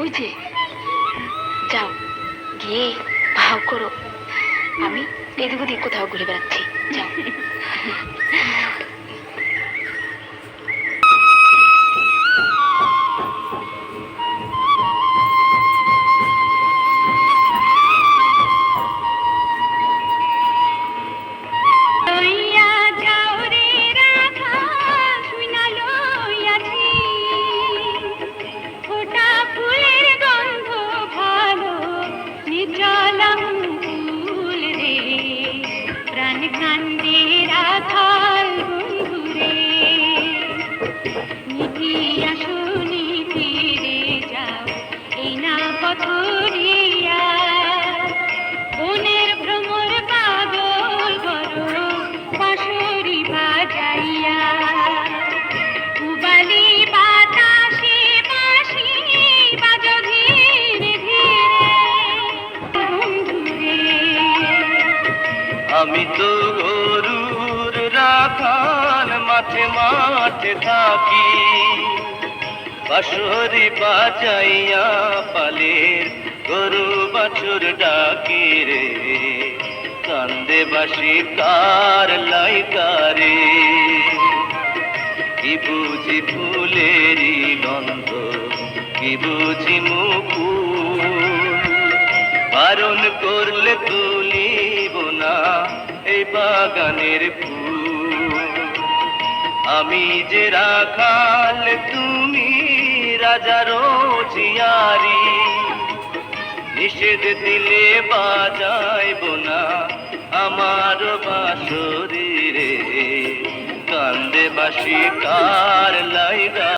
ওই যে যাও গিয়ে ভাও করো, আমি এদিক ওদিক কোথাও ঘুরে বেড়াচ্ছি, যাও। আমি তো গরুর রাখাল, মাঠে মাঠে থাকি, বাঁশরি বাজাইয়া পালের গরু বাছুর ডাকি রে, কান্দে বাঁশি কার লাইকারে, কি বুঝি ফুলেরই গন্ধ, কি বুঝি মুকুল, বারণ করলে তুলিব না এই বাগানের ফুল। আমি যে রাখাল, তুমি রাজারও ঝিয়ারি, নিষেধ দিলে বাজাইব না আমার বাঁশরি রে, কান্দে বাঁশি কার লাইগা।